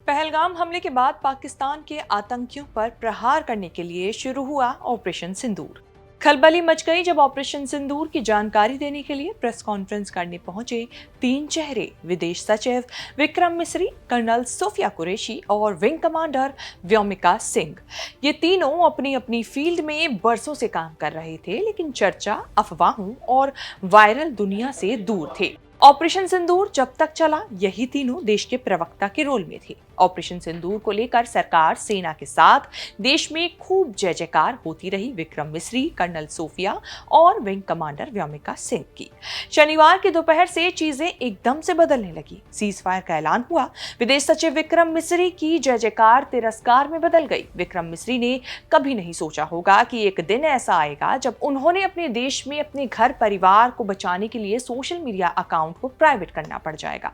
पहलगाम हमले के बाद पाकिस्तान के आतंकियों पर प्रहार करने के लिए शुरू हुआ ऑपरेशन सिंदूर। खलबली मच गई जब ऑपरेशन सिंदूर की जानकारी देने के लिए प्रेस कॉन्फ्रेंस करने पहुंचे तीन चेहरे, विदेश सचिव विक्रम मिस्री, कर्नल सोफिया कुरैशी और विंग कमांडर व्योमिका सिंह। ये तीनों अपनी अपनी फील्ड में बरसों से काम कर रहे थे, लेकिन चर्चा, अफवाहों और वायरल दुनिया से दूर थे। ऑपरेशन सिंदूर जब तक चला, यही तीनों देश के प्रवक्ता के रोल में थे। ऑपरेशन सिंदूर को लेकर सरकार, सेना के साथ देश में खूब जय जयकार होती रही विक्रम मिस्री, कर्नल सोफिया और विंग कमांडर व्योमिका सिंह की। शनिवार की दोपहर से चीजें एकदम से बदलने लगी। सीज फायर का ऐलान हुआ। विदेश सचिव विक्रम मिस्री की जय जयकार तिरस्कार में बदल गई। विक्रम मिस्री ने कभी नहीं सोचा होगा कि एक दिन ऐसा आएगा जब उन्होंने अपने देश में अपने घर परिवार को बचाने के लिए सोशल मीडिया अकाउंट को प्राइवेट करना पड़ जाएगा,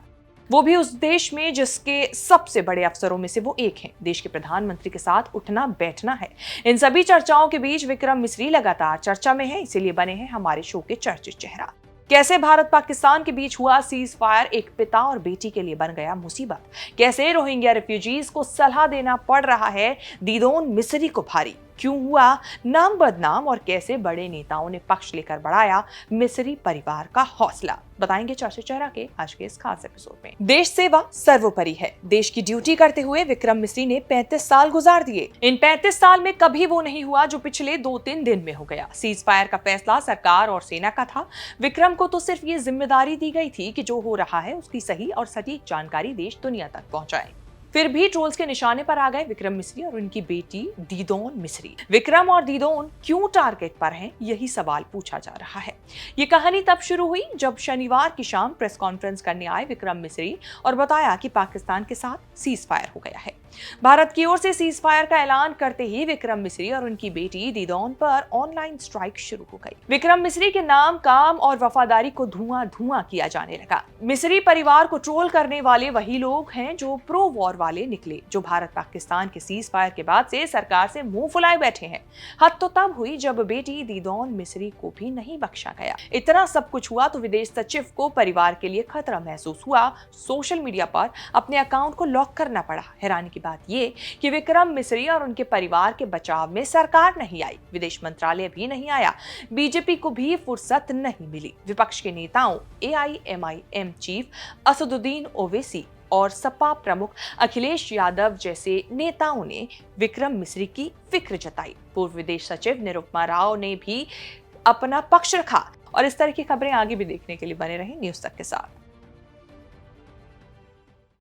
वो भी उस देश में जिसके सबसे बड़े अफसरों में से वो एक हैं। देश के प्रधानमंत्री के साथ उठना बैठना है। इन सभी चर्चाओं के बीच विक्रम मिस्री लगातार चर्चा में है, इसीलिए बने हैं हमारे शो के चर्चित चेहरा। कैसे भारत पाकिस्तान के बीच हुआ सीज फायर एक पिता और बेटी के लिए बन गया मुसीबत। कैसे रोहिंग्या रिफ्यूजीज को सलाह देना पड़ रहा है दीदोन मिस्री को भारी। क्यों हुआ नाम बदनाम और कैसे बड़े नेताओं ने पक्ष लेकर बढ़ाया मिस्री परिवार का हौसला, बताएंगे चर्चित चेहरा के आज के इस खास एपिसोड में। देश सेवा सर्वोपरि है। देश की ड्यूटी करते हुए विक्रम मिस्री ने 35 साल गुजार दिए। इन 35 साल में कभी वो नहीं हुआ जो पिछले 2-3 दिन में हो गया। सीज फायर का फैसला सरकार और सेना का था। विक्रम को तो सिर्फ ये जिम्मेदारी दी गई थी कि जो हो रहा है उसकी सही और सटीक जानकारी देश दुनिया तक पहुंचाए। फिर भी ट्रोल्स के निशाने पर आ गए विक्रम मिस्री और उनकी बेटी दीदोन मिस्री। विक्रम और दीदोन क्यों टारगेट पर हैं, यही सवाल पूछा जा रहा है। ये कहानी तब शुरू हुई जब शनिवार की शाम प्रेस कॉन्फ्रेंस करने आए विक्रम मिस्री और बताया कि पाकिस्तान के साथ सीज फायर हो गया है। भारत की ओर से सीज फायर का ऐलान करते ही विक्रम मिस्री और उनकी बेटी दीदोन पर ऑनलाइन स्ट्राइक शुरू हो गई। विक्रम मिस्री के नाम, काम और वफादारी को धुआं धुआं किया जाने लगा। मिस्री परिवार को ट्रोल करने वाले वही लोग हैं जो प्रो वॉर वाले निकले, जो भारत पाकिस्तान के सीज फायर के बाद से सरकार से मुंह फुलाए बैठे हैं। हद तो तब हुई जब बेटी दीदोन मिस्री को भी नहीं बख्शा गया। इतना सब कुछ हुआ तो विदेश सचिव को परिवार के लिए खतरा महसूस हुआ। सोशल मीडिया पर अपने अकाउंट को लॉक करना पड़ा। हैरानी की बात ये कि विक्रम मिस्री और उनके परिवार के बचाव में सरकार नहीं आई, विदेश मंत्रालय भी नहीं आया, बीजेपी को भी फुर्सत नहीं मिली। विपक्ष के नेताओं, AIMIM चीफ असदुद्दीन ओवैसी और सपा प्रमुख अखिलेश यादव जैसे नेताओं ने विक्रम मिस्री की फिक्र जताई। पूर्व विदेश सचिव निरुपमा राव ने भी अपना पक्ष रखा। और इस तरह की खबरें आगे भी देखने के लिए बने रहें न्यूज़ तक के साथ।